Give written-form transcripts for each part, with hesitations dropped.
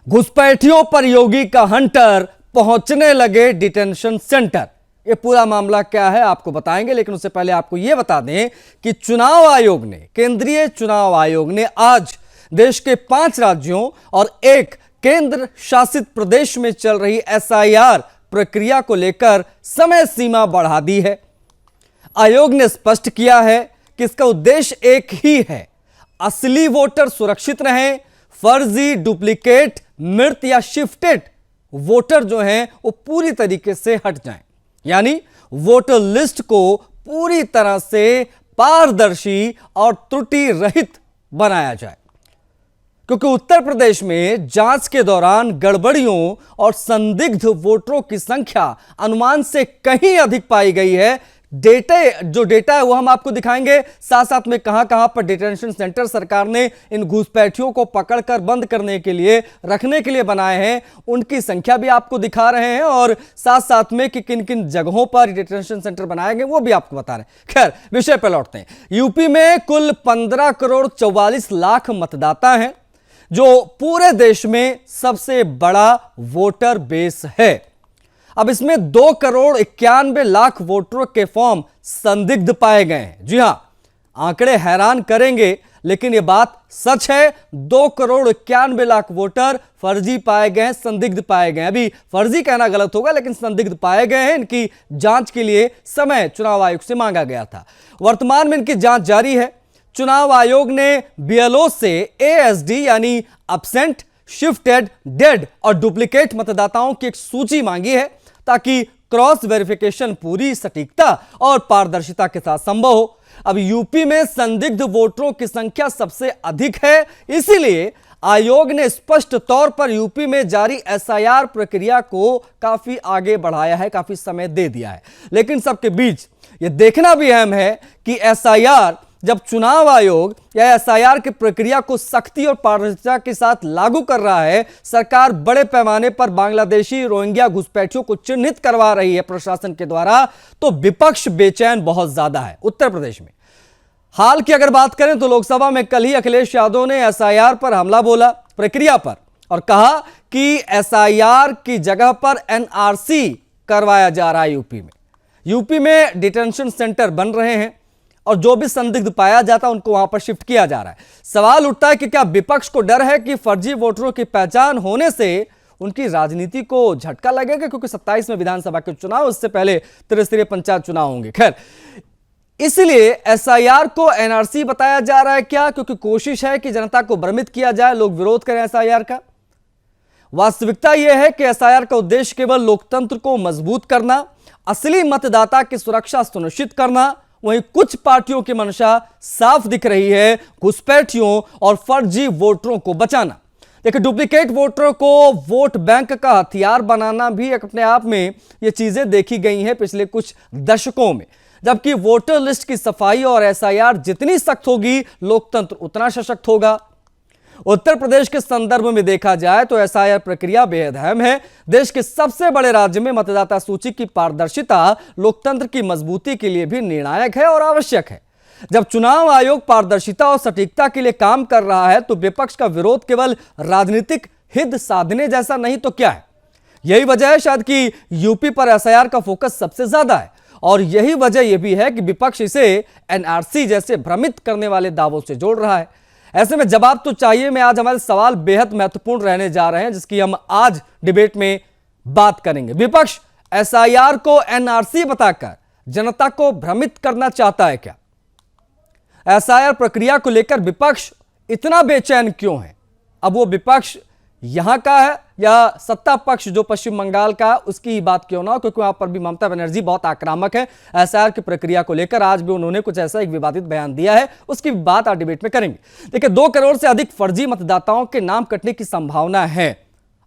घुसपैठियों पर योगी का हंटर पहुंचने लगे डिटेंशन सेंटर। ये पूरा मामला क्या है आपको बताएंगे, लेकिन उससे पहले आपको यह बता दें कि केंद्रीय चुनाव आयोग ने आज देश के 5 राज्यों और 1 केंद्र शासित प्रदेश में चल रही एसआईआर प्रक्रिया को लेकर समय सीमा बढ़ा दी है। आयोग ने स्पष्ट किया है कि इसका उद्देश्य एक ही है, असली वोटर सुरक्षित रहें, फर्जी, डुप्लीकेट, मृत या शिफ्टेड वोटर जो हैं वो पूरी तरीके से हट जाएं। यानी वोटर लिस्ट को पूरी तरह से पारदर्शी और त्रुटि रहित बनाया जाए, क्योंकि उत्तर प्रदेश में जांच के दौरान गड़बड़ियों और संदिग्ध वोटरों की संख्या अनुमान से कहीं अधिक पाई गई है। डेटा है वो हम आपको दिखाएंगे, साथ साथ में कहां पर डिटेंशन सेंटर सरकार ने इन घुसपैठियों को पकड़कर बंद करने के लिए, रखने के लिए बनाए हैं, उनकी संख्या भी आपको दिखा रहे हैं, और साथ साथ में कि किन किन जगहों पर डिटेंशन सेंटर बनाए गए वो भी आपको बता रहे हैं। खैर, विषय पर लौटते हैं। यूपी में कुल 15 करोड़ 44 लाख मतदाता हैं, जो पूरे देश में सबसे बड़ा वोटर बेस है। अब इसमें 2 करोड़ 91 लाख वोटरों के फॉर्म संदिग्ध पाए गए हैं। जी हां, आंकड़े हैरान करेंगे, लेकिन यह बात सच है। 2 करोड़ 91 लाख वोटर फर्जी पाए गए हैं, संदिग्ध पाए गए हैं। अभी फर्जी कहना गलत होगा, लेकिन संदिग्ध पाए गए हैं। इनकी जांच के लिए समय चुनाव आयोग से मांगा गया था। वर्तमान में इनकी जांच जारी है। चुनाव आयोग ने बीएलओ से एएसडी यानी एब्सेंट, शिफ्टेड, डेड और डुप्लीकेट मतदाताओं की एक सूची मांगी है, ताकि क्रॉस वेरिफिकेशन पूरी सटीकता और पारदर्शिता के साथ संभव हो। अब यूपी में संदिग्ध वोटरों की संख्या सबसे अधिक है, इसीलिए आयोग ने स्पष्ट तौर पर यूपी में जारी एसआईआर प्रक्रिया को काफी आगे बढ़ाया है, काफी समय दे दिया है। लेकिन सबके बीच यह देखना भी अहम है कि एसआईआर, जब चुनाव आयोग या एसआईआर की प्रक्रिया को सख्ती और पारदर्शिता के साथ लागू कर रहा है, सरकार बड़े पैमाने पर बांग्लादेशी रोहिंग्या घुसपैठियों को चिन्हित करवा रही है प्रशासन के द्वारा, तो विपक्ष बेचैन बहुत ज्यादा है। उत्तर प्रदेश में हाल की अगर बात करें तो लोकसभा में कल ही अखिलेश यादव ने एसआईआर पर हमला बोला, प्रक्रिया पर, और कहा कि एसआईआर की जगह पर एनआरसी करवाया जा रहा है। यूपी में डिटेंशन सेंटर बन रहे हैं और जो भी संदिग्ध पाया जाता है उनको वहां पर शिफ्ट किया जा रहा है। सवाल उठता है कि क्या विपक्ष को डर है कि फर्जी वोटरों की पहचान होने से उनकी राजनीति को झटका लगेगा, क्योंकि 27 में विधानसभा के चुनाव, उससे पहले त्रिस्तरीय पंचायत चुनाव होंगे। खैर, इसलिए एसआईआर को एनआरसी बताया जा रहा है क्या? क्योंकि कोशिश है कि जनता को भ्रमित किया जाए, लोग विरोध करें एसआईआर का। वास्तविकता यह है कि एसआईआर का उद्देश्य केवल लोकतंत्र को मजबूत करना, असली मतदाता की सुरक्षा सुनिश्चित करना। वहीं कुछ पार्टियों की मंशा साफ दिख रही है, घुसपैठियों और फर्जी वोटरों को बचाना। देखिए, डुप्लीकेट वोटरों को वोट बैंक का हथियार बनाना भी अपने आप में ये चीजें देखी गई हैं पिछले कुछ दशकों में। जबकि वोटर लिस्ट की सफाई और एसआईआर जितनी सख्त होगी, लोकतंत्र उतना सशक्त होगा। उत्तर प्रदेश के संदर्भ में देखा जाए तो एसआईआर प्रक्रिया बेहद अहम है। देश के सबसे बड़े राज्य में मतदाता सूची की पारदर्शिता लोकतंत्र की मजबूती के लिए भी निर्णायक है और आवश्यक है। जब चुनाव आयोग पारदर्शिता और सटीकता के लिए काम कर रहा है, तो विपक्ष का विरोध केवल राजनीतिक हित साधने जैसा नहीं तो क्या है? यही वजह है शायद कि यूपी पर एसआईआर का फोकस सबसे ज्यादा है, और यही वजह यह भी है कि विपक्ष इसे एनआरसी जैसे भ्रमित करने वाले दावों से जोड़ रहा है। ऐसे में जवाब तो चाहिए। मैं आज हमारे सवाल बेहद महत्वपूर्ण रहने जा रहे हैं, जिसकी हम आज डिबेट में बात करेंगे। विपक्ष एसआईआर को एनआरसी बताकर जनता को भ्रमित करना चाहता है क्या? एसआईआर प्रक्रिया को लेकर विपक्ष इतना बेचैन क्यों है? अब वो विपक्ष यहां का है या सत्ता पक्ष जो पश्चिम बंगाल का, उसकी बात क्यों ना हो, क्योंकि वहां पर भी ममता बनर्जी बहुत आक्रामक है एसआईआर की प्रक्रिया को लेकर। आज भी उन्होंने कुछ ऐसा एक विवादित बयान दिया है, उसकी बात आज डिबेट में करेंगे। देखिए, 2 करोड़ से अधिक फर्जी मतदाताओं के नाम कटने की संभावना है।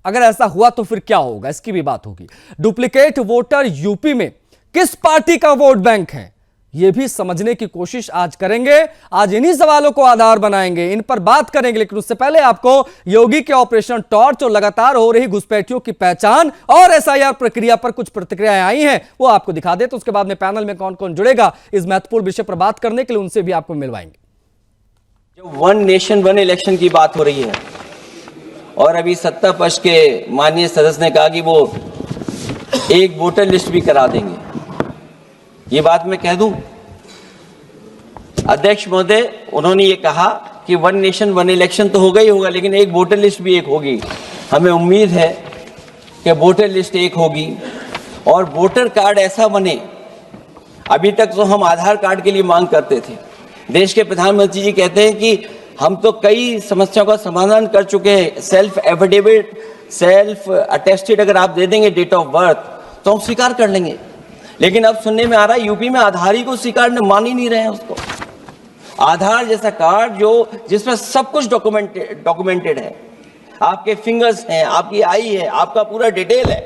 अगर ऐसा हुआ तो फिर क्या होगा, इसकी भी बात होगी। डुप्लीकेट वोटर यूपी में किस पार्टी का वोट बैंक है, यह भी समझने की कोशिश आज करेंगे। आज इन्हीं सवालों को आधार बनाएंगे, इन पर बात करेंगे। लेकिन उससे पहले आपको योगी के ऑपरेशन टॉर्च और लगातार हो रही घुसपैठियों की पहचान और एसआईआर प्रक्रिया पर कुछ प्रतिक्रियाएं आई हैं, वो आपको दिखा दे। तो उसके बाद में पैनल में कौन कौन जुड़ेगा इस महत्वपूर्ण विषय पर बात करने के लिए, उनसे भी आपको मिलवाएंगे। जो वन नेशन वन इलेक्शन की बात हो रही है, और अभी सत्ता पक्ष के माननीय सदस्य ने कहा कि वो एक वोटर लिस्ट भी करा देंगे। ये बात मैं कह दूं, अध्यक्ष महोदय, उन्होंने ये कहा कि वन नेशन वन इलेक्शन तो होगा ही होगा, लेकिन एक वोटर लिस्ट भी एक होगी। हमें उम्मीद है कि वोटर लिस्ट एक होगी और वोटर कार्ड ऐसा बने। अभी तक तो हम आधार कार्ड के लिए मांग करते थे। देश के प्रधानमंत्री जी कहते हैं कि हम तो कई समस्याओं का समाधान कर चुके हैं। सेल्फ एफिडेविट, सेल्फ अटेस्टेड अगर आप दे देंगे डेट ऑफ बर्थ तो हम स्वीकार कर लेंगे। लेकिन अब सुनने में आ रहा है यूपी में आधार ही को स्वीकार मान ही नहीं रहे हैं उसको। आधार जैसा कार्ड जो जिसमें सब कुछ डॉक्यूमेंटेड है, आपके फिंगर्स हैं, आपकी आई है, आपका पूरा डिटेल है,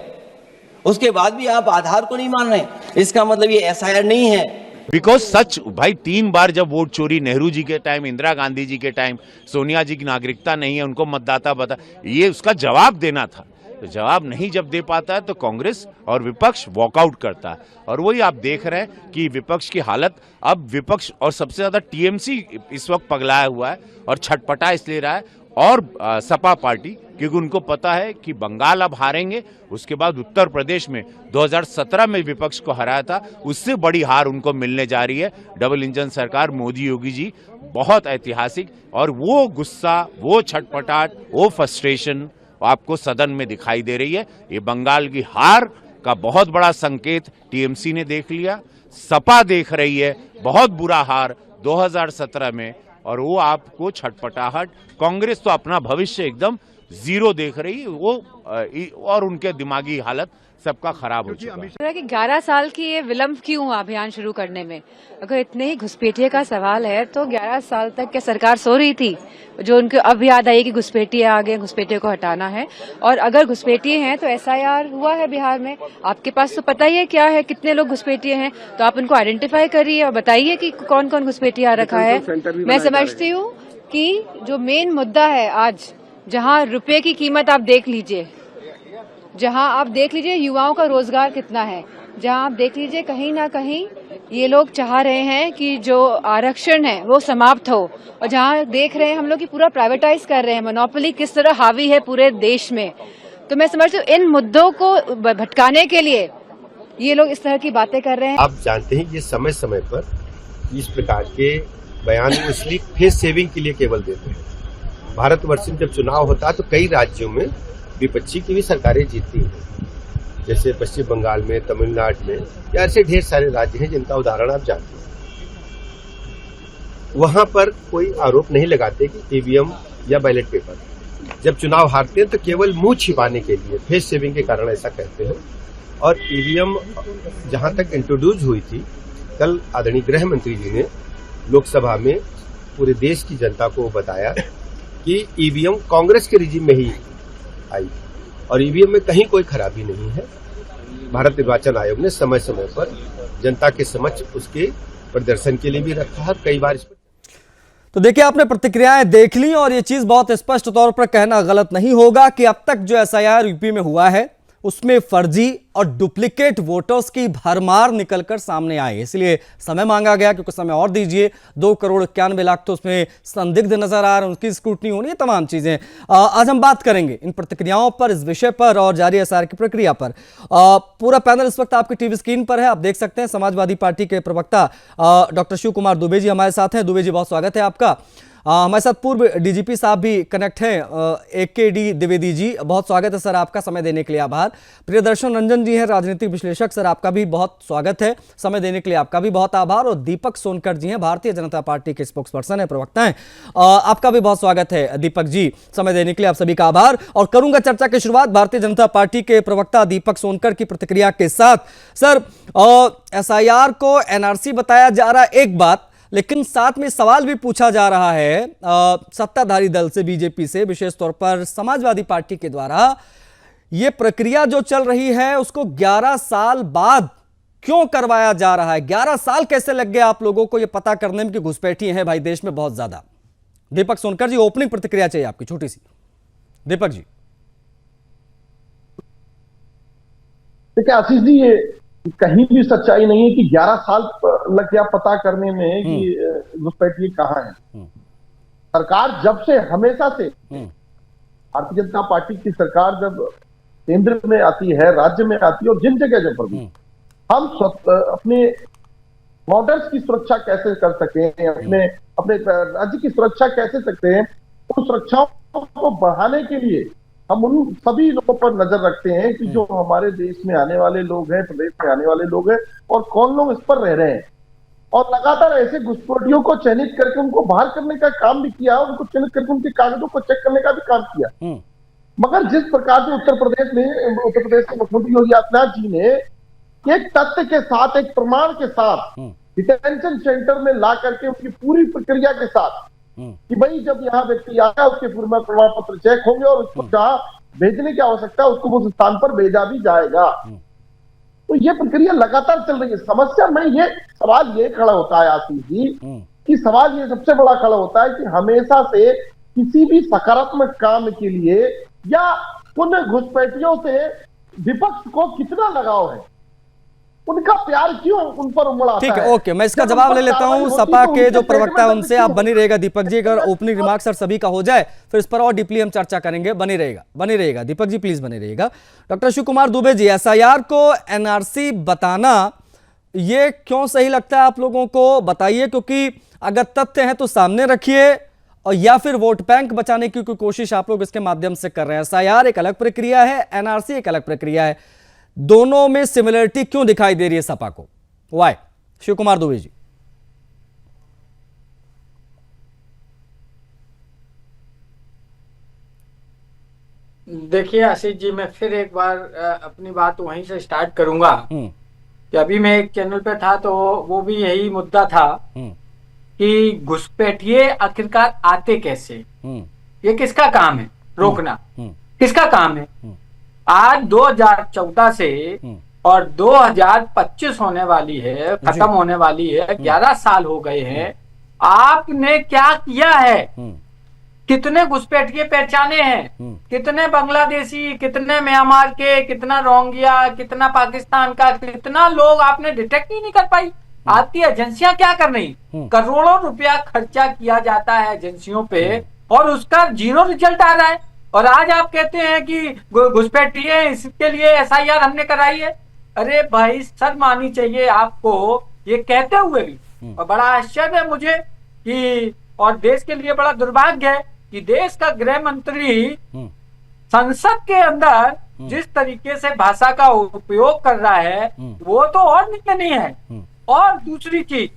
उसके बाद भी आप आधार को नहीं मान रहे, इसका मतलब ये एसआईआर नहीं है। बिकॉज सच भाई 3 बार जब वोट चोरी, नेहरू जी के टाइम, इंदिरा गांधी जी के टाइम, सोनिया जी की नागरिकता नहीं है, उनको मतदाता बता, ये उसका जवाब देना था। तो जवाब नहीं जब दे पाता है तो कांग्रेस और विपक्ष वॉकआउट करता है। और वही आप देख रहे हैं कि विपक्ष की हालत, अब विपक्ष और सबसे ज्यादा टीएमसी इस वक्त पगलाया हुआ है और छटपटा इसलिए रहा है, और सपा पार्टी, क्योंकि उनको पता है कि बंगाल अब हारेंगे, उसके बाद उत्तर प्रदेश में 2017 में विपक्ष को हराया था, उससे बड़ी हार उनको मिलने जा रही है। डबल इंजन सरकार मोदी योगी जी बहुत ऐतिहासिक, और वो गुस्सा, वो छटपटाहट, वो फ्रस्ट्रेशन आपको सदन में दिखाई दे रही है। ये बंगाल की हार का बहुत बड़ा संकेत टीएमसी ने देख लिया, सपा देख रही है बहुत बुरा हार 2017 में, और वो आपको छटपटाहट, कांग्रेस तो अपना भविष्य एकदम जीरो देख रही है, वो और उनके दिमागी हालत सबका खराब हो चुका है। कि 11 साल की ये विलंब क्यों हुआ अभियान शुरू करने में? अगर इतने ही घुसपैठिये का सवाल है तो 11 साल तक क्या सरकार सो रही थी? जो उनको अब याद आई कि घुसपैठिये आ गए, घुसपैठिये को हटाना है। और अगर घुसपैठिये हैं तो एसआईआर हुआ है बिहार में, आपके पास तो पता ही है क्या है, कितने लोग घुसपैठिये हैं, तो आप उनको आइडेंटिफाई करिए और बताइए कि कौन कौन घुसपैठिये आ रखा है। मैं समझती हूँ कि जो मेन मुद्दा है आज, जहाँ रुपए की कीमत आप देख लीजिए, जहां आप देख लीजिए युवाओं का रोजगार कितना है, जहां आप देख लीजिए कहीं ना कहीं ये लोग चाह रहे हैं कि जो आरक्षण है वो समाप्त हो, और जहां देख रहे हैं हम लोग कि पूरा प्राइवेटाइज कर रहे हैं, मोनोपोली किस तरह हावी है पूरे देश में। तो मैं समझती हूँ इन मुद्दों को भटकाने के लिए ये लोग इस तरह की बातें कर रहे हैं। आप जानते हैं ये समय समय पर इस प्रकार के बयान इसलिए फेस सेविंग के लिए केवल देते हैं। भारतवर्ष में जब चुनाव होता है तो कई राज्यों में विपक्षी की भी सरकारें जीतती हैं, जैसे पश्चिम बंगाल में, तमिलनाडु में, या ऐसे ढेर सारे राज्य हैं जिनका उदाहरण आप जानते हैं। वहां पर कोई आरोप नहीं लगाते कि ईवीएम या बैलेट पेपर, जब चुनाव हारते हैं तो केवल मुंह छिपाने के लिए, फेस सेविंग के कारण ऐसा कहते हैं। और ईवीएम जहां तक इंट्रोड्यूस हुई थी, कल आदरणीय गृह मंत्री जी ने लोकसभा में पूरे देश की जनता को बताया कि ईवीएम कांग्रेस के रिजीम में ही आई और ईवीएम में कहीं कोई खराबी नहीं है। भारत निर्वाचन आयोग ने समय समय पर जनता के समक्ष उसके प्रदर्शन के लिए भी रखा है। कई बार तो देखिए, आपने प्रतिक्रियाएं देख ली और ये चीज बहुत स्पष्ट तौर पर कहना गलत नहीं होगा कि अब तक जो एसआईआर यूपी में हुआ है उसमें फर्जी और डुप्लीकेट वोटर्स की भरमार निकलकर सामने आई। इसलिए समय मांगा गया कि कुछ समय और दीजिए। 2,91,00,000 तो उसमें संदिग्ध नजर आ रहे हैं, उनकी स्क्रूटनी होनी है, तमाम चीजें। आज हम बात करेंगे इन प्रतिक्रियाओं पर, इस विषय पर और जारी एसआईआर की प्रक्रिया पर। पूरा पैनल इस वक्त आपकी टीवी स्क्रीन पर है, आप देख सकते हैं। समाजवादी पार्टी के प्रवक्ता डॉक्टर शिव कुमार दुबे जी हमारे साथ हैं। दुबे जी, बहुत स्वागत है आपका। हमारे साथ पूर्व डीजीपी साहब भी कनेक्ट हैं, AK द्विवेदी जी, बहुत स्वागत है सर आपका, समय देने के लिए आभार। प्रियदर्शन रंजन जी हैं, राजनीतिक विश्लेषक, सर आपका भी बहुत स्वागत है, समय देने के लिए आपका भी बहुत आभार। और दीपक सोनकर जी हैं, भारतीय जनता पार्टी के स्पोक्स पर्सन है, प्रवक्ता हैं, आपका भी बहुत स्वागत है दीपक जी, समय देने के लिए आप सभी का आभार। और करूंगा चर्चा की शुरुआत भारतीय जनता पार्टी के प्रवक्ता दीपक सोनकर की प्रतिक्रिया के साथ। सर, एसआईआर को एनआरसी बताया जा रहा है एक बात, लेकिन साथ में सवाल भी पूछा जा रहा है सत्ताधारी दल से, बीजेपी से, विशेष तौर पर समाजवादी पार्टी के द्वारा यह प्रक्रिया जो चल रही है उसको 11 साल बाद क्यों करवाया जा रहा है? 11 साल कैसे लग गए आप लोगों को यह पता करने में कि घुसपैठिये हैं भाई देश में बहुत ज्यादा? दीपक सोनकर जी, ओपनिंग प्रतिक्रिया चाहिए आपकी छोटी सी। दीपक जी। देखिए आशीष जी, ये कहीं भी सच्चाई नहीं है कि 11 साल लग गया पता करने में कि घुसपैठिये कहाँ हैं। सरकार जब से, हमेशा से भारतीय जनता पार्टी की सरकार जब केंद्र में आती है, राज्य में आती है, और जिन जगह पर भी हम अपने बॉर्डर्स की सुरक्षा कैसे कर सकें, अपने अपने राज्य की सुरक्षा कैसे सकते हैं, उन सुरक्षाओं को बढ़ाने के लिए हम उन सभी लोगों पर नजर रखते हैं कि जो हमारे देश में आने वाले लोग हैं, प्रदेश में आने वाले लोग हैं, और कौन लोग इस पर रह रहे हैं। और लगातार ऐसे घुसपैठियों को चयनित करके उनको बाहर करने का काम भी किया, उनको चयनित करके उनके कागजों को चेक करने का भी काम किया। मगर जिस प्रकार से उत्तर प्रदेश के मुख्यमंत्री योगी आदित्यनाथ जी ने एक तथ्य के साथ, एक प्रमाण के साथ डिटेंशन सेंटर में ला करके उनकी पूरी प्रक्रिया के साथ कि भाई जब यहाँ व्यक्ति आया उसके पूर्व में प्रमाण पत्र चेक होंगे और उसको जहाँ भेजने की आवश्यकता है उसको उस स्थान पर भेजा भी जाएगा। तो ये प्रक्रिया लगातार चल रही है। समस्या में ये सवाल ये खड़ा होता है आशीष जी, कि सवाल ये सबसे बड़ा खड़ा होता है कि हमेशा से किसी भी सकारात्मक काम के लिए या उन घुसपैठियों से विपक्ष को कितना लगाव है, उनका प्यार क्यों उन पर उमड़ आता है। ठीक है, ओके, मैं इसका जवाब ले लेता हूं सपा के जो प्रवक्ता है उनसे। आप बनी रहेगा दीपक जी, अगर ओपनिंग रिमार्क्स सर सभी का हो जाए फिर इस पर और डीपली हम चर्चा करेंगे। बनी रहेगा दीपक जी, प्लीज बने रहिएगा। डॉक्टर शिव कुमार दुबे जी, एसआईआर को एनआरसी बताना ये क्यों सही लगता है आप लोगों को, बताइए। क्योंकि अगर तथ्य है तो सामने रखिए, और या फिर वोट बैंक बचाने की कोई कोशिश आप लोग इसके माध्यम से कर रहे हैं। एसआईआर एक अलग प्रक्रिया है, एनआरसी एक अलग प्रक्रिया है, दोनों में सिमिलरिटी क्यों दिखाई दे रही है सपा को, वाई? शिव कुमार दुबे जी। देखिए आशीष जी, मैं फिर एक बार अपनी बात वहीं से स्टार्ट करूंगा कि अभी मैं एक चैनल पे था तो वो भी यही मुद्दा था कि घुसपैठिए आखिरकार आते कैसे, ये किसका काम है रोकना, किसका काम है। आज 2014 से और 2025 होने वाली है, खत्म होने वाली है, 11 साल हो गए हैं। आपने क्या किया है? कितने घुसपैठिए पहचाने हैं, कितने बांग्लादेशी, कितने म्यांमार के, कितना रोहिंग्या, कितना पाकिस्तान का, कितना लोग आपने डिटेक्ट ही नहीं कर पाई। आपकी एजेंसियां क्या कर रही? करोड़ों रुपया खर्चा किया जाता है एजेंसियों पे और उसका जीरो रिजल्ट आ रहा है। और आज आप कहते हैं कि घुसपैठिए इसके लिए एसआईआर हमने कराई है। अरे भाई, शर्म आनी चाहिए आपको ये कहते हुए भी। और बड़ा आश्चर्य है मुझे कि, और देश के लिए बड़ा दुर्भाग्य है कि देश का गृह मंत्री संसद के अंदर जिस तरीके से भाषा का उपयोग कर रहा है वो तो और निंदनीय है। और दूसरी चीज,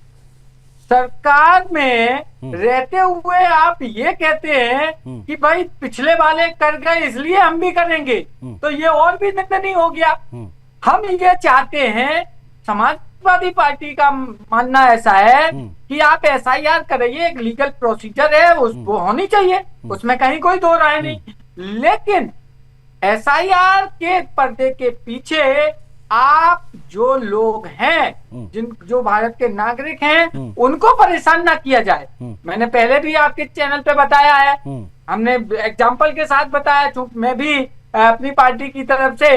सरकार में रहते हुए आप ये कहते हैं कि भाई पिछले वाले कर गए इसलिए हम भी करेंगे, तो ये और भी निंदनीय हो गया। हम ये चाहते हैं, समाजवादी पार्टी का मानना ऐसा है कि आप एसआईआर कराइए, एक लीगल प्रोसीजर है, वो होनी चाहिए, उसमें कहीं कोई दो राय नहीं। लेकिन एसआईआर के पर्दे के पीछे आप जो लोग हैं, जो भारत के नागरिक हैं, उनको परेशान ना किया जाए। मैंने पहले भी आपके चैनल पे बताया है, हमने एग्जाम्पल के साथ बताया। चूंकि मैं भी अपनी पार्टी की तरफ से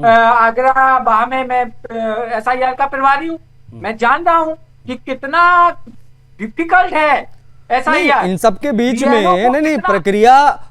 आगरा बाह में मैं एसआईआर का प्रभारी हूँ। मैं जान रहा हूँ कि कितना डिफिकल्ट है एसआईआर। इन सबके बीच में नहीं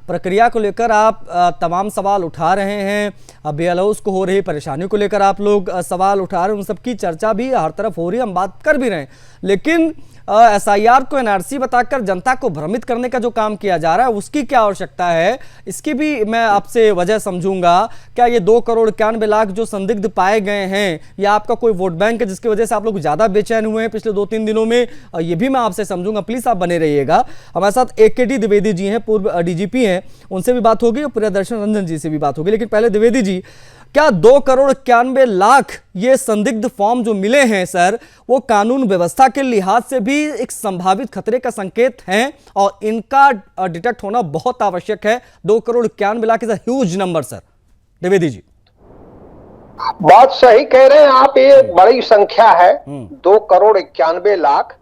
प्रक्रिया को लेकर आप तमाम सवाल उठा रहे हैं। अब बेअलाउस को हो रही परेशानी को लेकर आप लोग सवाल उठा रहे हैं, उन सबकी चर्चा भी हर तरफ हो रही है, हम बात कर भी रहे हैं। लेकिन एसआईआर को एनआरसी बताकर जनता को भ्रमित करने का जो काम किया जा रहा है उसकी क्या आवश्यकता है, इसकी भी मैं आपसे वजह समझूंगा। क्या ये 2,91,00,000 जो संदिग्ध पाए गए हैं, या आपका कोई वोट बैंक है जिसकी वजह से आप लोग ज्यादा बेचैन हुए हैं पिछले 2-3 दिनों में, ये भी मैं आपसे समझूंगा। प्लीज आप बने रहिएगा। हमारे साथ AKD द्विवेदी जी हैं, पूर्व DGP हैं, उनसे भी बात होगी और प्रियदर्शन रंजन जी से भी बात होगी। लेकिन पहले द्विवेदी जी, क्या 2,91,00,000 ये संदिग्ध फॉर्म जो मिले हैं सर, वो कानून व्यवस्था के लिहाज से भी एक संभावित खतरे का संकेत हैं और इनका डिटेक्ट होना बहुत आवश्यक है? 2,91,00,000 is a huge number sir. Dwivedi ji, बात सही कह रहे हैं आप, ये बड़ी संख्या है 2,91,00,000।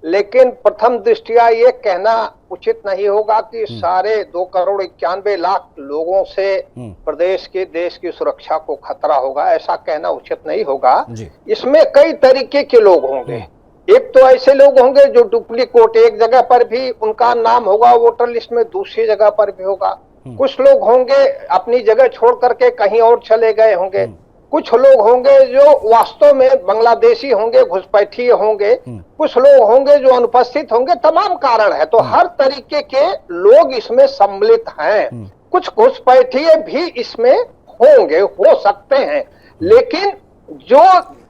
लेकिन प्रथम दृष्टिया ये कहना उचित नहीं होगा कि सारे 2,91,00,000 लोगों से प्रदेश के देश की सुरक्षा को खतरा होगा, ऐसा कहना उचित नहीं होगा। इसमें कई तरीके के लोग होंगे। एक तो ऐसे लोग होंगे जो डुप्लीकेट, एक जगह पर भी उनका नाम होगा वोटर लिस्ट में, दूसरी जगह पर भी होगा। कुछ लोग होंगे अपनी जगह छोड़ करके कहीं और चले गए होंगे, कुछ लोग होंगे जो वास्तव में बांग्लादेशी होंगे, घुसपैठिए होंगे, कुछ लोग होंगे जो अनुपस्थित होंगे, तमाम कारण है। तो हर तरीके के लोग इसमें सम्मिलित हैं। कुछ घुसपैठिए भी इसमें होंगे, हो सकते हैं, लेकिन जो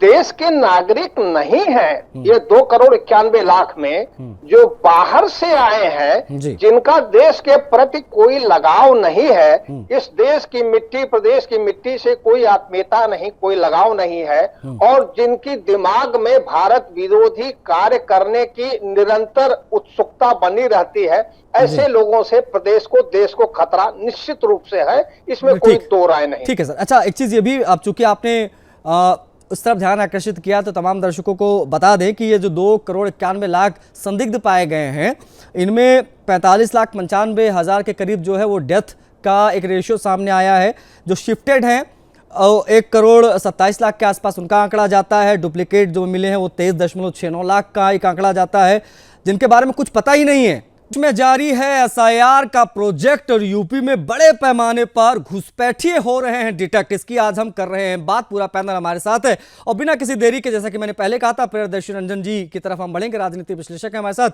देश के नागरिक नहीं है, ये 2,91,00,000 में जो बाहर से आए हैं, जिनका देश के प्रति कोई लगाव नहीं है, इस देश की मिट्टी, प्रदेश की मिट्टी से कोई आत्मीयता नहीं, कोई लगाव नहीं है, और जिनकी दिमाग में भारत विरोधी कार्य करने की निरंतर उत्सुकता बनी रहती है, ऐसे लोगों से प्रदेश को, देश को खतरा निश्चित रूप से है, इसमें कोई दो राय नहीं। ठीक है सर। अच्छा, एक चीज ये भी, आप चूंकि आपने उस तरफ ध्यान आकर्षित किया, तो तमाम दर्शकों को बता दें कि ये जो 2,91,00,000 संदिग्ध पाए गए हैं, इनमें 45,95,000 के करीब जो है वो डेथ का एक रेशियो सामने आया है। जो शिफ्टेड हैं 1,27,00,000 के आसपास उनका आंकड़ा जाता है। डुप्लीकेट जो मिले हैं वो 23.69 लाख का एक आंकड़ा जाता है, जिनके बारे में कुछ पता ही नहीं है। में जारी है एसआईआर का प्रोजेक्ट और यूपी में बड़े पैमाने पर घुसपैठिए हो रहे हैं डिटेक्ट। इसकी आज हम कर रहे हैं बात। पूरा पैनल हमारे साथ है और बिना किसी देरी के, जैसा कि मैंने पहले कहा था, प्रियदर्शी रंजन जी की तरफ हम बढ़ेंगे, राजनीति विश्लेषक है हमारे साथ।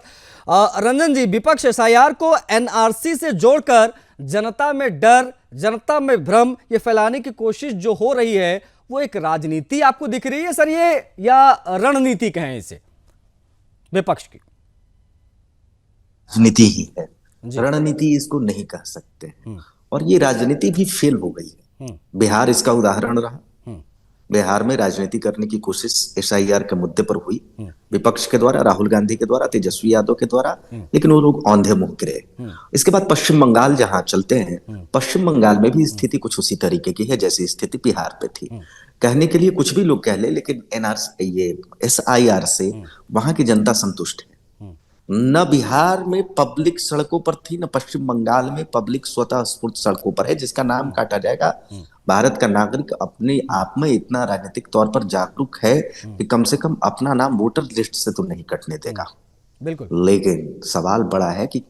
रंजन जी, विपक्ष एसआईआर को एनआरसी से जोड़कर जनता में डर, जनता में भ्रम ये फैलाने की कोशिश जो हो रही है, वो एक राजनीति आपको दिख रही है सर ये, या रणनीति कहें इसे विपक्ष की? राजनीति ही है, रणनीति इसको नहीं कह सकते हैं। और ये राजनीति भी फेल हो गई है। बिहार इसका उदाहरण रहा। बिहार में राजनीति करने की कोशिश एसआईआर के मुद्दे पर हुई, विपक्ष के द्वारा, राहुल गांधी के द्वारा, तेजस्वी यादव के द्वारा, लेकिन वो लोग औंधे मुंह गिरे। इसके बाद पश्चिम बंगाल जहां चलते हैं, पश्चिम बंगाल में भी स्थिति कुछ उसी तरीके की है जैसी स्थिति बिहार पे थी। कहने के लिए कुछ भी लोग कह ले, लेकिन ये एसआईआर से वहां की जनता संतुष्ट है। न बिहार में पब्लिक सड़कों पर थी, न पश्चिम बंगाल में पब्लिक स्वतः स्फूर्त सड़कों पर है, जिसका नाम काटा जाएगा। भारत का नागरिक अपने आप में इतना राजनीतिक तौर पर जागरूक है कि कम से कम अपना नाम वोटर लिस्ट से तो नहीं कटने देगा। बिल्कुल। लेकिन सवाल बड़ा है कि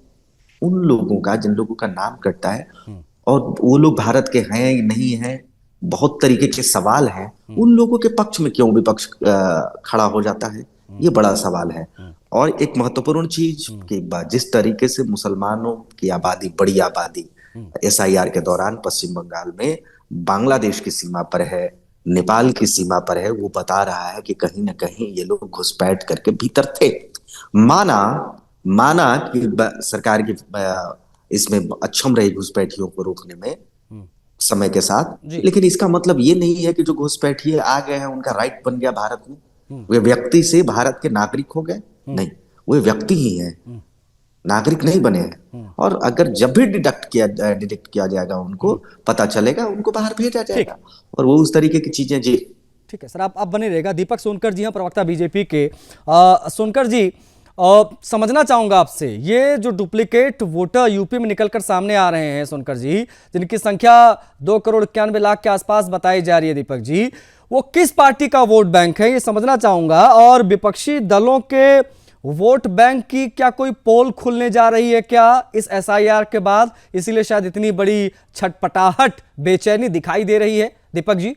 उन लोगों का, जिन लोगों का नाम कटता है और वो लोग भारत के हैं या नहीं है, बहुत तरीके के सवाल हैं। उन लोगों के पक्ष में क्यों विपक्ष खड़ा हो जाता है, ये बड़ा सवाल है। और एक महत्वपूर्ण चीज कि जिस तरीके से मुसलमानों की आबादी, बड़ी आबादी एसआईआर के दौरान पश्चिम बंगाल में बांग्लादेश की सीमा पर है, नेपाल की सीमा पर है, वो बता रहा है कि कहीं ना कहीं ये लोग घुसपैठ करके भीतर थे। माना कि सरकार की इसमें अक्षम रही घुसपैठियों को रोकने में समय के साथ, लेकिन इसका मतलब ये नहीं है कि जो घुसपैठिए आ गए हैं उनका राइट बन गया भारत में, वे व्यक्ति से भारत के नागरिक हो गए। नहीं, वे व्यक्ति ही हैं, नागरिक नहीं बने हैं। और अगर जब भी डिटेक्ट किया जाएगा, उनको पता चलेगा, उनको बाहर भेजा जाएगा। और वो उस तरीके की चीजें। जी ठीक है सर, आप बने रहेगा। दीपक सोनकर जी हैं, प्रवक्ता बीजेपी के। सोनकर जी, समझना चाहूंगा आपसे, ये जो डुप्लीकेट वोटर यूपी में निकलकर सामने आ रहे हैं सोनकर जी, जिनकी संख्या 2,91,00,000 के आसपास बताई जा रही है दीपक जी, वो किस पार्टी का वोट बैंक है, ये समझना चाहूंगा। और विपक्षी दलों के वोट बैंक की क्या कोई पोल खुलने जा रही है क्या इस एसआईआर के बाद, इसीलिए शायद इतनी बड़ी छटपटाहट, बेचैनी दिखाई दे रही है दीपक जी?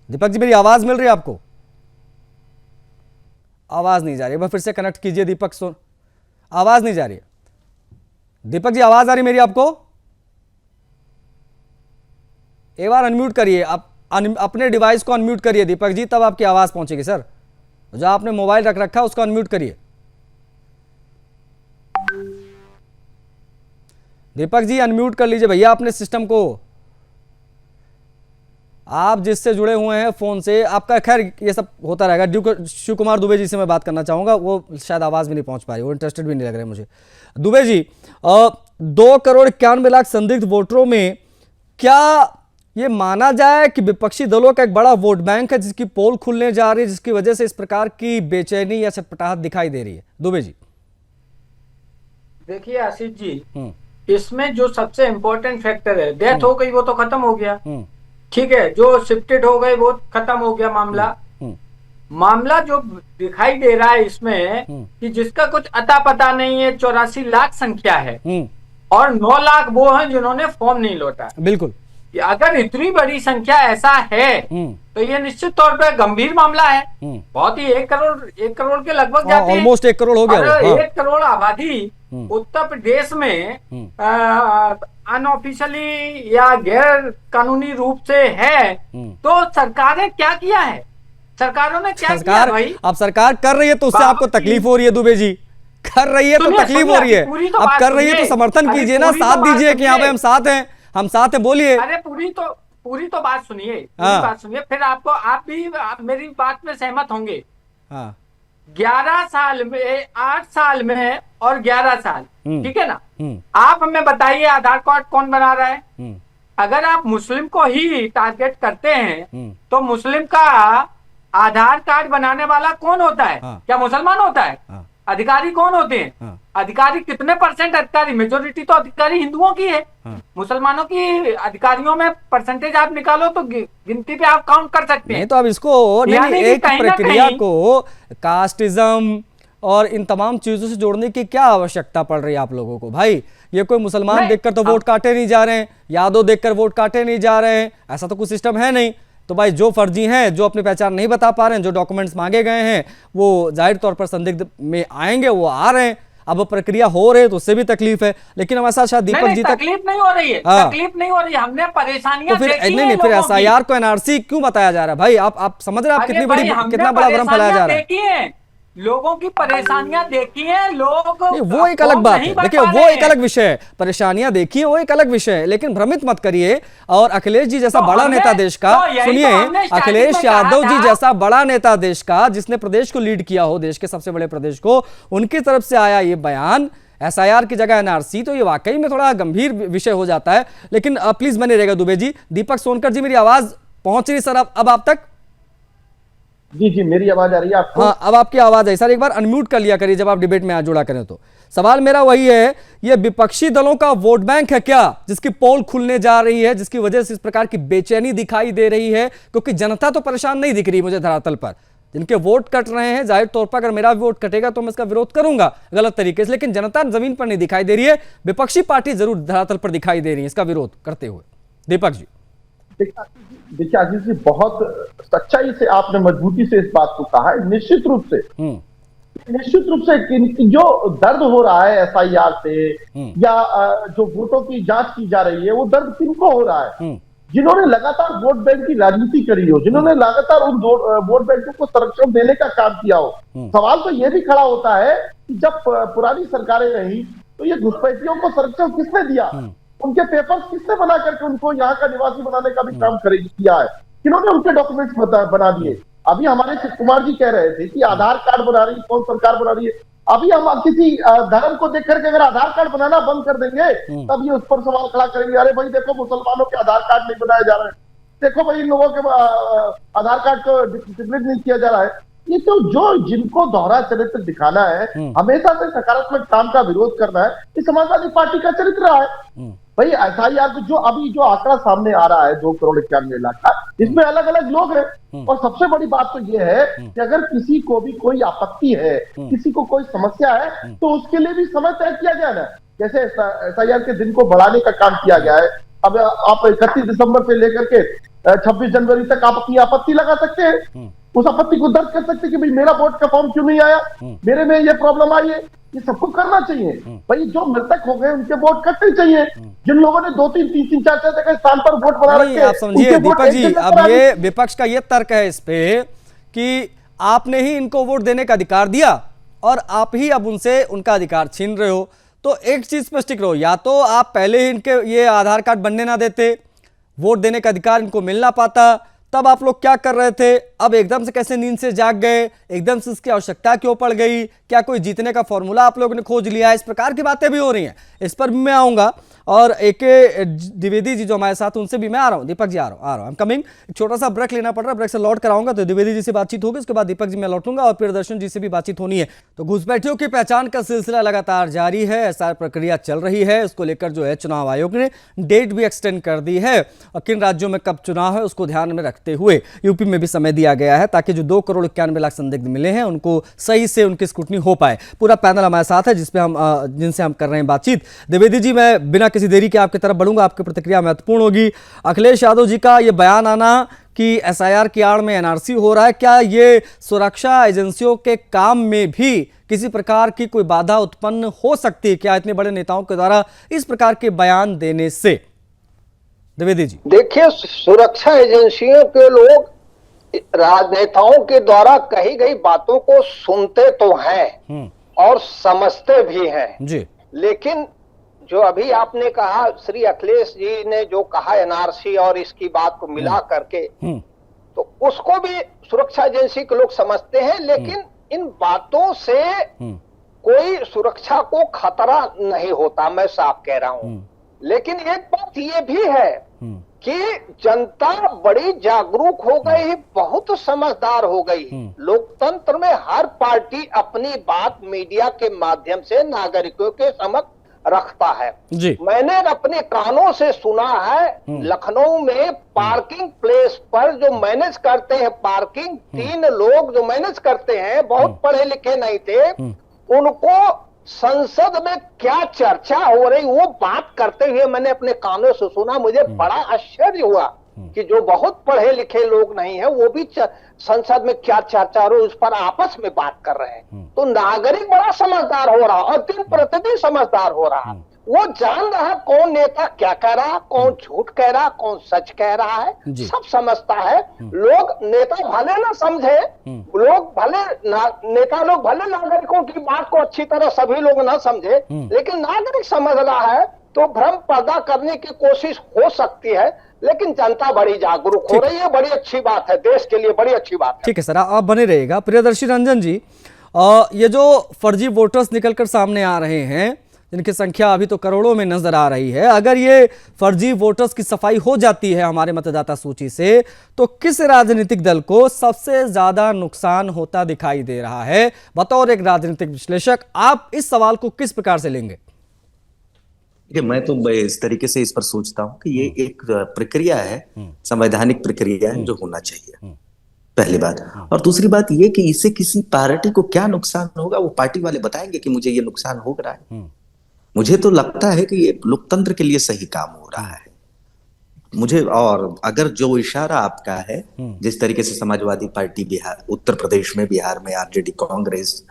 दीपक जी, मेरी आवाज मिल रही है आपको? आवाज नहीं जा रही, मैं फिर से कनेक्ट कीजिए दीपक। आवाज नहीं जा रही है दीपक जी, आवाज आ रही मेरी आपको? एक बार अनम्यूट करिए, आप अपने डिवाइस को अनम्यूट करिए दीपक जी, तब आपकी आवाज पहुंचेगी। सर, जो आपने मोबाइल रख रखा है उसको अनम्यूट करिए। दीपक जी अनम्यूट कर लीजिए भैया अपने सिस्टम को। आप जिससे जुड़े हुए हैं फोन से, आपका खैर ये सब होता रहेगा। शिव कुमार दुबे जी से मैं बात करना चाहूंगा, वो शायद आवाज भी नहीं पहुंच पा रही, वो इंटरेस्टेड भी नहीं लग रहे मुझे। दुबे जी, 2,91,00,000 संदिग्ध वोटरों में क्या ये माना जाए कि विपक्षी दलों का एक बड़ा वोट बैंक है जिसकी पोल खुलने जा रही है, जिसकी वजह से इस प्रकार की बेचैनी या छटपटाहट दिखाई दे रही है? दुबे जी देखिए आशीष जी, इसमें जो सबसे इम्पोर्टेंट फैक्टर है, डेथ हो गई वो तो खत्म हो गया, ठीक है, जो शिफ्टेड हो गए वो खत्म हो गया मामला। मामला जो दिखाई दे रहा है इसमें कि जिसका कुछ अता पता नहीं है, 84 लाख संख्या है और 9 लाख वो हैं जिन्होंने फॉर्म नहीं लौटा। बिल्कुल, अगर इतनी बड़ी संख्या ऐसा है तो ये निश्चित तौर पर गंभीर मामला है। बहुत ही 1 करोड़ के लगभग जाती है, ऑलमोस्ट 1 करोड़ हो गया। 1 करोड़ आबादी उत्तर प्रदेश में अनऑफिशियली या गैर कानूनी रूप से है, तो सरकार ने क्या किया है? सरकारों ने क्या किया भाई? अब सरकार कर रही है तो उससे आपको तकलीफ हो रही है दुबे जी, कर रही है तो तकलीफ हो रही है। अब कर रही है तो समर्थन कीजिए ना, साथ दीजिए कि यहाँ पे हम साथ हैं, हम साथ हैं, बोलिए। अरे पूरी तो बात सुनिए, बात सुनिए, फिर आप भी मेरी बात में सहमत होंगे। 11 साल में, 8 साल में और 11 साल, ठीक है ना? आप हमें बताइए आधार कार्ड कौन बना रहा है? अगर आप मुस्लिम को ही टारगेट करते हैं तो मुस्लिम का आधार कार्ड बनाने वाला कौन होता है? क्या मुसलमान होता है? अधिकारी कौन होते हैं? अधिकारी कितने परसेंट अधिकारी? मेजोरिटी तो अधिकारी हिंदुओं की है। मुसलमानों की अधिकारियों में परसेंटेज आप निकालो तो गिनती पे आप काउंट कर सकते हैं। नहीं तो अब इसको नहीं, एक प्रक्रिया को कास्टिज्म और इन तमाम चीजों से जोड़ने की क्या आवश्यकता पड़ रही है आप लोगों को? भाई ये कोई मुसलमान देखकर तो वोट काटे नहीं जा रहे हैं, यादव देखकर वोट काटे नहीं जा रहे हैं, ऐसा तो कुछ सिस्टम है नहीं। तो भाई जो फर्जी हैं, जो अपनी पहचान नहीं बता पा रहे हैं, जो डॉक्यूमेंट्स मांगे गए हैं वो जाहिर तौर पर संदिग्ध में आएंगे, वो आ रहे हैं। अब प्रक्रिया हो रही है तो उससे भी तकलीफ है, लेकिन हमारे साथ शायद दीपक जी तक तकलीफ नहीं हो रही है। तकलीफ नहीं हो रही है, हमने परेशानियां तो फिर एसआईआर को एनआरसी क्यों बताया जा रहा है? भाई आप समझ रहे हैं आप कितना बड़ा भ्रम फैलाया जा रहा है? लोगों की परेशानियां देखी है, लोग वो एक अलग बात है, देखिए वो एक अलग विषय है, परेशानियां देखिए वो एक अलग विषय है, लेकिन भ्रमित मत करिए। और अखिलेश जी जैसा बड़ा नेता देश का, सुनिए, अखिलेश यादव जी जैसा बड़ा नेता देश का, जिसने प्रदेश को लीड किया हो, देश के सबसे बड़े प्रदेश को, उनकी तरफ से आया ये बयान एसआईआर की जगह एनआरसी, तो ये वाकई में थोड़ा गंभीर विषय हो जाता है। लेकिन प्लीज बने रहेगा दुबे जी। दीपक सोनकर जी, मेरी आवाज पहुंच रही सर अब आप तक? जी, मेरी आवाज आ रही है आपको? हाँ, अब आपकी आवाज है सर, एक बार अनम्यूट कर लिया करिए जब आप डिबेट में आ जुड़ा करें तो। सवाल मेरा वही है, ये विपक्षी दलों का वोट बैंक है क्या, जिसकी पोल खुलने जा रही है, जिसकी वजह से इस प्रकार की बेचैनी दिखाई दे रही है? क्योंकि जनता तो परेशान नहीं दिख रही मुझे धरातल पर, जिनके वोट कट रहे हैं, जाहिर तौर पर अगर मेरा वोट कटेगा तो मैं इसका विरोध करूंगा गलत तरीके से, लेकिन जनता जमीन पर नहीं दिखाई दे रही है। विपक्षी पार्टी जरूर धरातल पर दिखाई दे रही है इसका विरोध करते हुए। दीपक जी। देखिए आशीष जी, बहुत सच्चाई से आपने मजबूती से इस बात को कहा है। निश्चित रूप से कि जो दर्द हो रहा है एसआईआर से या जो वोटों की जांच की जा रही है, वो दर्द किनको हो रहा है? जिन्होंने लगातार वोट बैंक की राजनीति करी हो, जिन्होंने लगातार उन वोट बैंकों को संरक्षण देने का काम किया हो। सवाल तो यह भी खड़ा होता है कि जब पुरानी सरकारें रही तो ये घुसपैठियों को संरक्षण किसने दिया? उनके पेपर्स किसने बना करके उनको यहाँ का निवासी बनाने का भी काम किया है? किन्होंने उनके डॉक्यूमेंट्स बना दिए? अभी हमारे शिव कुमार जी कह रहे थे कि आधार कार्ड बना रही है, कौन सरकार बना रही है? अभी हम किसी धर्म को देख करके अगर आधार कार्ड बनाना बंद कर देंगे तब ये उस पर सवाल खड़ा करेंगे, अरे भाई देखो मुसलमानों के आधार कार्ड नहीं बनाए जा रहे हैं, देखो भाई इन लोगों के आधार कार्ड को डिसिप्लिन नहीं किया जा रहा है। ये तो जो जिनको दोहरा चरित्र दिखाना है, हमेशा से सकारात्मक काम का विरोध करना है, ये समाजवादी पार्टी का चरित्र रहा है। भाई एसआईआर जो अभी जो आंकड़ा सामने आ रहा है 2 करोड़ 91 लाख का, इसमें अलग अलग लोग हैं। और सबसे बड़ी बात तो ये है कि अगर किसी को भी कोई आपत्ति है, किसी को कोई समस्या है, तो उसके लिए भी समय तय किया गया ना। जैसे एसआईआर के दिन को बढ़ाने का काम किया गया है। अब आप 31 दिसंबर से लेकर के 26 जनवरी तक आप अपनी आपत्ति लगा सकते हैं, उस आपत्ति को दर्ज कर सकते हैं कि भाई मेरा वोट का फॉर्म क्यों नहीं आया, मेरे में ये प्रॉब्लम आई है। ये सबको करना चाहिए। भाई जो मृतक हो गए उनके वोट कटने चाहिए। जिन लोगों ने 2, 3, 3, 4 जगह स्थान पर वोट बना रखे, आप समझिए दीपक जी, अब ये विपक्ष का ये तर्क है इस पे कि आपने ही इनको वोट देने का अधिकार दिया और आप ही अब उनसे उनका अधिकार छीन रहे हो। तो एक चीज पर स्टिक रहो, या तो आप पहले ही इनके ये आधार कार्ड बनने ना देते, वोट देने का अधिकार इनको मिल ना पाता, तब आप लोग क्या कर रहे थे, अब एकदम से कैसे नींद से जाग गए, एकदम से इसकी आवश्यकता क्यों पड़ गई, क्या कोई जीतने का फॉर्मूला आप लोगों ने खोज लिया, इस प्रकार की बातें भी हो रही हैं। इस पर मैं आऊंगा और एके द्विवेदी जी जो हमारे साथ, उनसे भी मैं आ रहा हूं। दीपक जी आ रहा हूं, आई एम कमिंग। छोटा सा ब्रेक लेना पड़ रहा है, ब्रेक से लौट कर आऊंगा तो द्विवेदी जी से बातचीत होगी, उसके बाद दीपक जी मैं लौटूंगा और प्रियदर्शन जी से भी बातचीत होनी है। तो घुसपैठियों की पहचान का सिलसिला लगातार जारी है, एसआईआर प्रक्रिया चल रही है, उसको लेकर जो है चुनाव आयोग ने डेट भी एक्सटेंड कर दी है और किन राज्यों में कब चुनाव है उसको ध्यान में रखते हुए यूपी में भी समय दिया गया है ताकि जो 2,91,00,000 संदिग्ध मिले हैं उनको सही से उनकी स्क्रूटनी हो पाए। पूरा पैनल हमारे साथ है जिनसे हम कर रहे हैं बातचीत। द्विवेदी जी, मैं बिना किसी देरी के आपकी तरफ बढ़ूंगा, आपकी प्रतिक्रिया महत्वपूर्ण होगी। अखिलेश यादव जी का ये बयान आना कि एसआईआर की आड़ में एनआरसी हो रहा है, क्या ये सुरक्षा एजेंसियों के काम में भी किसी प्रकार की कोई बाधा उत्पन्न हो सकती है क्या इतने बड़े नेताओं के द्वारा इस प्रकार के बयान देने से? द्विवेदी जी, देखिए, सुरक्षा एजेंसियों के लोग राजनेताओं के द्वारा कही गई बातों को सुनते तो हैं और समझते भी हैं जी, लेकिन जो अभी आपने कहा, श्री अखिलेश जी ने जो कहा एनआरसी और इसकी बात को मिला करके, तो उसको भी सुरक्षा एजेंसी के लोग समझते हैं, लेकिन इन बातों से कोई सुरक्षा को खतरा नहीं होता, मैं साफ कह रहा हूं। लेकिन एक बात ये भी है कि जनता बड़ी जागरूक हो गई, बहुत समझदार हो गई। लोकतंत्र में हर पार्टी अपनी बात मीडिया के माध्यम से नागरिकों के समक्ष रखता है जी। मैंने अपने कानों से सुना है, लखनऊ में पार्किंग प्लेस पर जो मैनेज करते हैं पार्किंग, 3 लोग जो मैनेज करते हैं बहुत पढ़े लिखे नहीं थे, उनको संसद में क्या चर्चा हो रही वो बात करते हुए मैंने अपने कानों से सुना। मुझे बड़ा आश्चर्य हुआ कि जो बहुत पढ़े लिखे लोग नहीं है वो भी संसद में क्या चर्चा हो रही उस पर आपस में बात कर रहे हैं। तो नागरिक बड़ा समझदार हो रहा और दिन प्रतिदिन समझदार हो रहा। वो जान रहा कौन नेता क्या कह रहा, कौन झूठ कह रहा, कौन सच कह रहा है, सब समझता है। लोग नेता भले ना समझे, लोग भले नेता लोग भले नागरिकों की बात को अच्छी तरह सभी लोग ना समझे, लेकिन नागरिक समझ रहा है तो भ्रम पैदा करने की कोशिश हो सकती है, लेकिन जनता बड़ी जागरूक हो रही है। बड़ी अच्छी बात है, देश के लिए बड़ी अच्छी बात है। ठीक है सर, आप बने रहिएगा। प्रियदर्शी रंजन जी, ये जो फर्जी वोटर्स निकलकर सामने आ रहे हैं जिनकी संख्या अभी तो करोड़ों में नजर आ रही है, अगर ये फर्जी वोटर्स की सफाई हो जाती है हमारे मतदाता सूची से, तो किस राजनीतिक दल को सबसे ज्यादा नुकसान होता दिखाई दे रहा है? बतौर एक राजनीतिक विश्लेषक आप इस सवाल को किस प्रकार से लेंगे? मैं तो इस तरीके से इस पर सोचता हूं कि ये एक प्रक्रिया है, संवैधानिक प्रक्रिया है जो होना चाहिए, पहली बात। और दूसरी बात ये कि इससे किसी पार्टी को क्या नुकसान होगा वो पार्टी वाले बताएंगे कि मुझे ये नुकसान हो रहा है। मुझे तो लगता है कि ये लोकतंत्र के लिए सही काम हो रहा है मुझे। और अगर जो इशारा आपका है, जिस तरीके से समाजवादी पार्टी बिहार, उत्तर प्रदेश में, बिहार में आरजेडी कांग्रेस,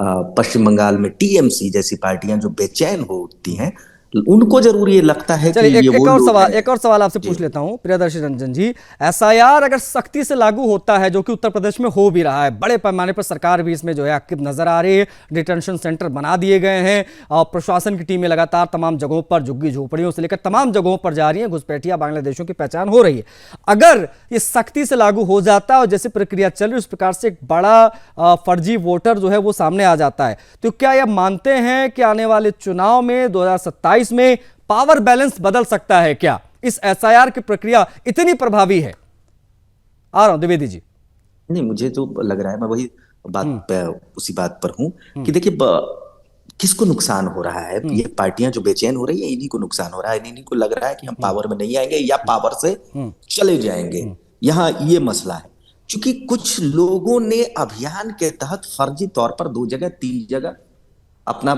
पश्चिम बंगाल में टीएमसी जैसी पार्टियां जो बेचैन होती हैं, उनको जरूर ये लगता है कि ये एक और सवाल आपसे पूछ लेता हूं प्रियदर्शी रंजन जी। एसआईआर अगर सख्ती से लागू होता है, जो कि उत्तर प्रदेश में हो भी रहा है, बड़े पैमाने पर सरकार भी इसमें जो है एक्टिव नजर आ रही है, डिटेंशन सेंटर बना दिए गए हैं और प्रशासन की टीमें लगातार तमाम जगहों पर, झुग्गी झोपड़ियों से लेकर तमाम जगहों पर जा रही है, घुसपैठिया बांग्लादेशियों की पहचान हो रही है। अगर ये सख्ती से लागू हो जाता है और जैसे प्रक्रिया चल रही है उस प्रकार से एक बड़ा फर्जी वोटर जो है वो सामने आ जाता है, तो क्या यह मानते हैं कि आने वाले चुनाव में 2027 में पावर बैलेंस बदल सकता है? क्या इस एसआईआर की प्रक्रिया इतनी प्रभावी है? आ रहा हूं द्विवेदी जी। नहीं, मुझे तो लग रहा है, मैं वही बात उसी बात पर हूं कि देखिए किसको नुकसान हो रहा है। ये पार्टियां जो बेचैन हो रही है, इन्हीं को नुकसान हो रहा है। इन्हीं को लग रहा है कि हम पावर में नहीं आएंगे या पावर से चले जाएंगे। यहाँ ये मसला है, क्योंकि कुछ लोगों ने अभियान के तहत फर्जी तौर पर 2 जगह 3 जगह अपना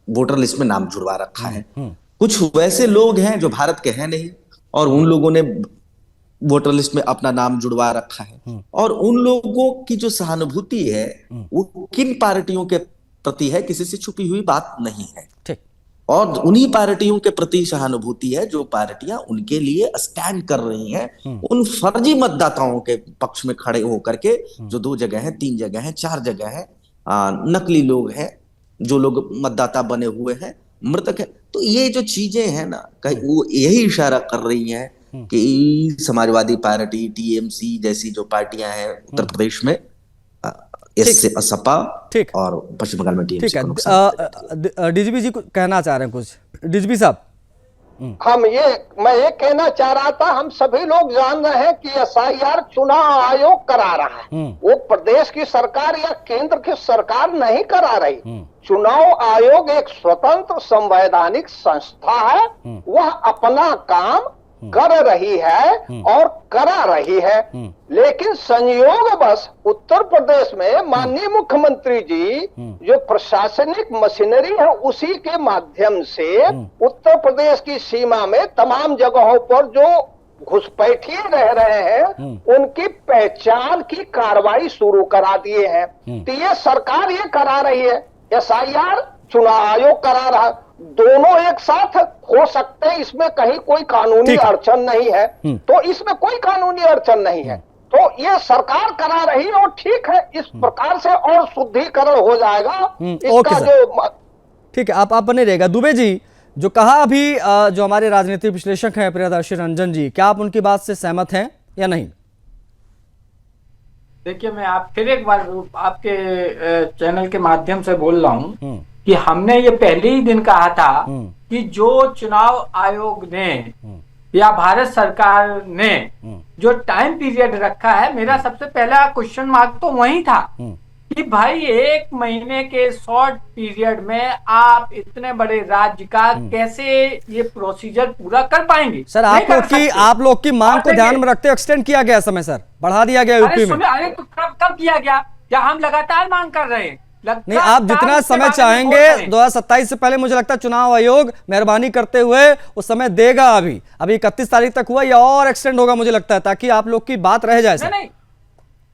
वोटर लिस्ट में नाम जुड़वा रखा है। कुछ वैसे लोग हैं जो भारत के हैं नहीं और उन लोगों ने वोटर लिस्ट में अपना नाम जुड़वा रखा है। और उन लोगों की जो सहानुभूति है वो किन पार्टियों के प्रति है, किसी से छुपी हुई बात नहीं है। ठीक। और उन्हीं पार्टियों के प्रति सहानुभूति है जो पार्टियां उनके लिए स्टैंड कर रही हैं, उन फर्जी मतदाताओं के पक्ष में खड़े होकर के, जो 2 जगह है, 3 जगह है, 4 जगह है, नकली लोग हैं, जो लोग मतदाता बने हुए हैं, मृतक है। तो ये जो चीजें हैं ना, वो यही इशारा कर रही हैं कि समाजवादी पार्टी, टीएमसी जैसी जो पार्टियां हैं उत्तर प्रदेश में, इससे सपा ठीक और पश्चिम बंगाल में टीएमसी को नुकसान है। डीजीपी जी कुछ कहना चाह रहे हैं कुछ? डीजीपी साहब, मैं ये कहना चाह रहा था, हम सभी लोग जान रहे हैं कि एसआईआर चुनाव आयोग करा रहा है, वो प्रदेश की सरकार या केंद्र की सरकार नहीं करा रही। चुनाव आयोग एक स्वतंत्र संवैधानिक संस्था है, वह अपना काम कर रही है और करा रही है। लेकिन संयोग बस उत्तर प्रदेश में माननीय मुख्यमंत्री जी जो प्रशासनिक मशीनरी है उसी के माध्यम से उत्तर प्रदेश की सीमा में तमाम जगहों पर जो घुसपैठिए रह रहे हैं उनकी पहचान की कार्रवाई शुरू करा दिए हैं। तो ये सरकार ये करा रही है, एसआईआर चुनाव आयोग करा रहा है, दोनों एक साथ हो सकते हैं, इसमें कहीं कोई कानूनी अड़चन नहीं है। तो इसमें कोई कानूनी अड़चन नहीं है, तो ये सरकार करा रही है और ठीक है, इस प्रकार से और शुद्धिकरण हो जाएगा इसका जो। ठीक है, आप बने रहेगा। दुबे जी जो कहा अभी जो हमारे राजनीतिक विश्लेषक हैं प्रियदर्शी रंजन जी, क्या आप उनकी बात से सहमत हैं या नहीं? देखिए, मैं आप फिर एक बार आपके चैनल के माध्यम से बोल रहा हूँ कि हमने ये पहले ही दिन कहा था कि जो चुनाव आयोग ने या भारत सरकार ने जो टाइम पीरियड रखा है, मेरा सबसे पहला क्वेश्चन मार्क तो वही था कि भाई 1 महीने के शॉर्ट पीरियड में आप इतने बड़े राज्य का कैसे ये प्रोसीजर पूरा कर पाएंगे? सर आप लोग की मांग को ध्यान में रखते एक्सटेंड किया गया समय, सर बढ़ा दिया गया यूपी में। अरे तो कब किया गया? क्या हम लगातार मांग कर रहे हैं? नहीं, आप जितना समय चाहेंगे 2027 से पहले मुझे लगता है चुनाव आयोग मेहरबानी करते हुए उस समय देगा। अभी 31 तारीख तक हुआ, या और एक्सटेंड होगा मुझे लगता है, ताकि आप लोग की बात रह जाए। नहीं,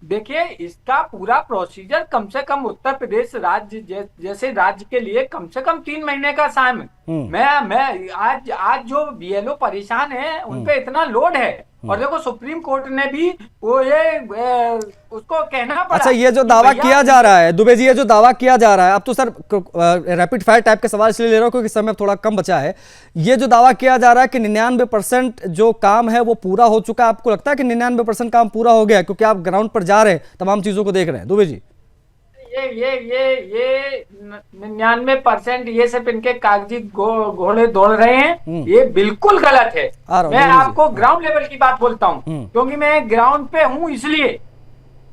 देखिए इसका पूरा प्रोसीजर कम से कम उत्तर प्रदेश राज्य जैसे राज्य के लिए कम से कम 3 महीने का समय। मैं आज जो बीएलओ परेशान है उन पे इतना लोड है, और देखो सुप्रीम कोर्ट ने भी वो ये उसको कहना पड़ा। अच्छा, ये जो दावा किया जा रहा है दुबे जी, ये जो दावा किया जा रहा है, अब तो सर रैपिड फायर टाइप के सवाल इसलिए ले रहा हूं क्योंकि समय थोड़ा कम बचा है। ये जो दावा किया जा रहा है कि 99% जो काम है वो पूरा हो चुका है, आपको लगता है कि 99% काम पूरा हो गया? क्योंकि आप ग्राउंड पर जा रहे हैं, तमाम चीजों को देख रहे हैं। दुबे जी, ये 99% ये सिर्फ इनके कागजी घोड़े दौड़ रहे हैं, ये बिल्कुल गलत है। मैं आपको ग्राउंड लेवल की बात बोलता हूँ क्योंकि मैं ग्राउंड पे हूँ, इसलिए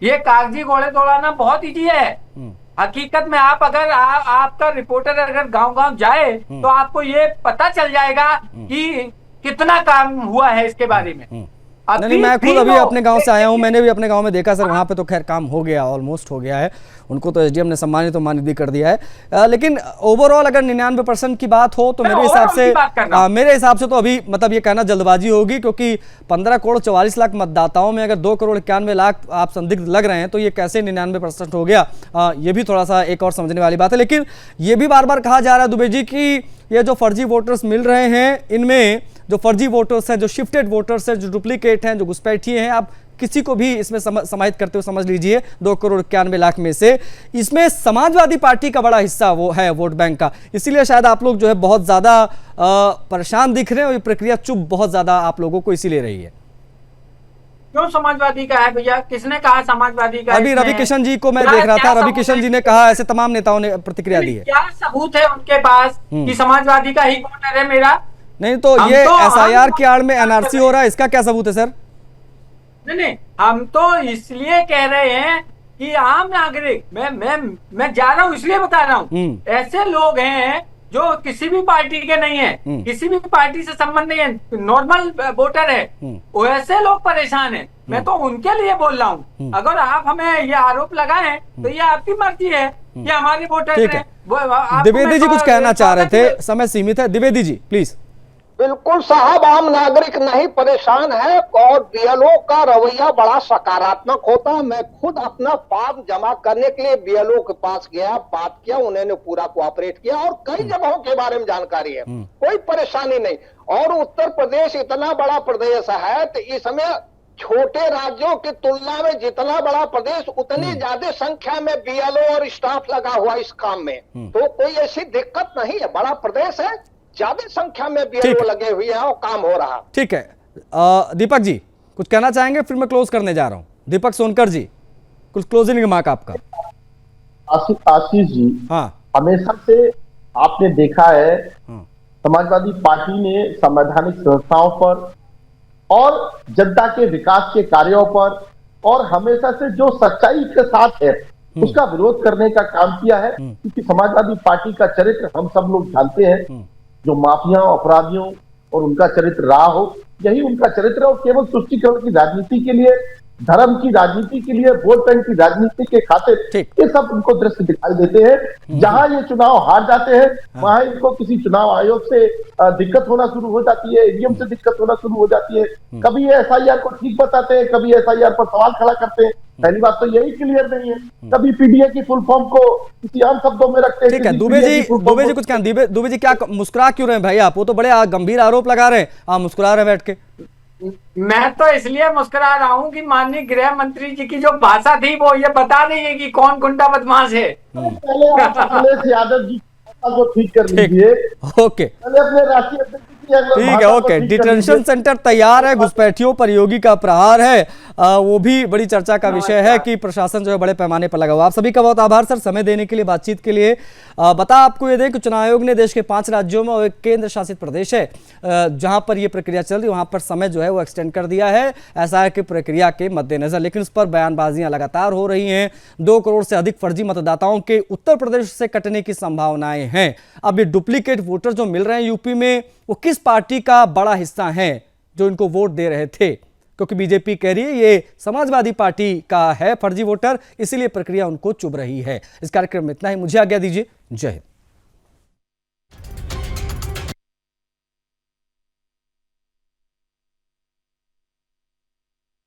ये कागजी घोड़े दौड़ाना बहुत इजी है। हकीकत में आप अगर आपका रिपोर्टर अगर गांव-गांव जाए तो आपको ये पता चल जाएगा कि कितना काम हुआ है इसके बारे में। नहीं, मैं खुद अभी अपने गांव से आया हूं, मैंने भी अपने गांव में देखा सर, वहां पे तो खैर काम हो गया, ऑलमोस्ट हो गया है। उनको तो एसडीएम ने सम्मानित भी कर दिया है। लेकिन ओवरऑल अगर 99% की बात हो तो मेरे हिसाब से तो अभी मतलब ये कहना जल्दबाजी होगी, क्योंकि 15 करोड़ 44 लाख मतदाताओं में अगर 2 करोड़ 91 लाख आप संदिग्ध लग रहे हैं तो ये कैसे 99% हो गया? ये भी थोड़ा सा एक और समझने वाली बात है। लेकिन ये भी बार बार कहा जा रहा है दुबे जी की ये जो फर्जी वोटर्स मिल रहे हैं, इनमें जो फर्जी वोटर्स हैं, जो शिफ्टेड वोटर्स हैं, जो डुप्लीकेट हैं, जो घुसपैठिए हैं, आप किसी को भी इसमें समाहित करते हुए समझ लीजिए 2 करोड़ 91 लाख में से इसमें समाजवादी पार्टी का बड़ा हिस्सा वो है वोट बैंक का। इसीलिए शायद आप लोग जो है बहुत ज्यादा परेशान दिख रहे हैं और ये प्रक्रिया चुप बहुत ज्यादा आप लोगों को इसीलिए रही है। क्यों समाजवादी का है भैया? किसने कहा समाजवादी का? अभी रवि किशन जी को मैं देख रहा था, रवि किशन जी ने कहा, ऐसे तमाम नेताओं ने प्रतिक्रिया दी है। क्या सबूत है उनके पास कि समाजवादी का ही वोटर है मेरा? नहीं तो ये एसआईआर की आड़ में एनआरसी हो रहा है, इसका क्या सबूत है सर? नहीं, हम तो इसलिए कह रहे हैं कि आम नागरिक, मैं जा रहा हूँ इसलिए बता रहा हूँ, ऐसे लोग हैं जो किसी भी पार्टी के नहीं है, किसी भी पार्टी से संबंध नहीं है, नॉर्मल वोटर है, वैसे लोग परेशान हैं। मैं तो उनके लिए बोल रहा हूँ। अगर आप हमें ये आरोप लगाएं तो ये आपकी मर्जी है कि हमारे वोटर हैं। द्विवेदी जी कुछ कहना चाह रहे थे, समय सीमित है। द्विवेदी जी प्लीज। बिल्कुल साहब, आम नागरिक नहीं परेशान है और बीएलओ का रवैया बड़ा सकारात्मक होता है। मैं खुद अपना फॉर्म जमा करने के लिए बीएलओ के पास गया, बात किया, उन्होंने पूरा कोऑपरेट किया और कई जगहों के बारे में जानकारी है, कोई परेशानी नहीं। और उत्तर प्रदेश इतना बड़ा प्रदेश है तो इसमें छोटे राज्यों की तुलना में जितना बड़ा प्रदेश उतनी ज्यादा संख्या में बीएलओ और स्टाफ लगा हुआ इस काम में, तो कोई ऐसी दिक्कत नहीं है। बड़ा प्रदेश है, ज्यादा संख्या में बीएलओ लगे हुए हैं और काम हो रहा। ठीक है, दीपक जी कुछ कहना चाहेंगे, फिर मैं क्लोज करने जा रहा हूं। दीपक सोनकर जी, कुछ क्लोजिंग रिमार्क आपका। आशीष जी, हाँ, हमेशा से आपने देखा है समाजवादी पार्टी ने संवैधानिक संस्थाओं पर और जनता के विकास के कार्यों पर और हमेशा से जो सच्चाई के साथ है उसका विरोध करने का काम किया है, क्योंकि समाजवादी पार्टी का चरित्र हम सब लोग जानते हैं, जो माफियाओं अपराधियों और उनका चरित्र रहा हो, यही उनका चरित्र है। और केवल तुष्टीकरण की राजनीति के लिए, धर्म की राजनीति के लिए, वोट बैंक की राजनीति के खातिर ये सब उनको दृश्य दिखाई देते हैं। जहां ये चुनाव हार जाते हैं वहां इनको किसी चुनाव आयोग से दिक्कत होना शुरू हो जाती है, ईवीएम से दिक्कत होना शुरू हो जाती है। कभी ये एसआईआर को ठीक बताते हैं, कभी एसआईआर पर सवाल खड़ा करते हैं। पहली बात तो यही क्लियर नहीं है, कभी पीडीए की फुल फॉर्म को किसी आम शब्दों में रखते हैं। ठीक है दुबे जी कुछ कहना। दुबे जी क्या मुस्कुरा क्यों रहे हैं भाई आप? वो तो बड़े गंभीर आरोप लगा रहे हैं, आप मुस्कुरा रहे हैं बैठ के। मैं तो इसलिए मुस्कुरा रहा हूँ कि माननीय गृह मंत्री जी की जो भाषा थी वो ये बता रही है कि कौन गुंडा बदमाश है। पहले अखिलेश यादव जी को ठीक कर लीजिए। ओके, पहले अपने राष्ट्रीय अध्यक्ष ठीक है, ओके। डिटेंशन सेंटर तैयार है, घुसपैठियों पर योगी का प्रहार है, वो भी बड़ी चर्चा का विषय है कि प्रशासन जो है बड़े पैमाने पर लगा हुआ। आप सभी का बहुत आभार सर, समय देने के लिए, बातचीत के लिए। बता आपको ये दें कि चुनाव आयोग ने देश के 5 राज्यों में और एक केंद्र शासित प्रदेश है जहां पर यह प्रक्रिया चल रही, वहां पर समय जो है वो एक्सटेंड कर दिया है एसआईआर की प्रक्रिया के मद्देनजर। लेकिन उस पर बयानबाजियां लगातार हो रही हैं। 2 करोड़ से अधिक फर्जी मतदाताओं के उत्तर प्रदेश से कटने की संभावनाएं हैं। अब ये डुप्लीकेट वोटर जो मिल रहे हैं यूपी में, वो किस पार्टी का बड़ा हिस्सा है जो इनको वोट दे रहे थे? क्योंकि बीजेपी कह रही है ये समाजवादी पार्टी का है फर्जी वोटर, इसीलिए प्रक्रिया उनको चुभ रही है। इस कार्यक्रम में इतना ही, मुझे आज्ञा दीजिए। जय हिंद।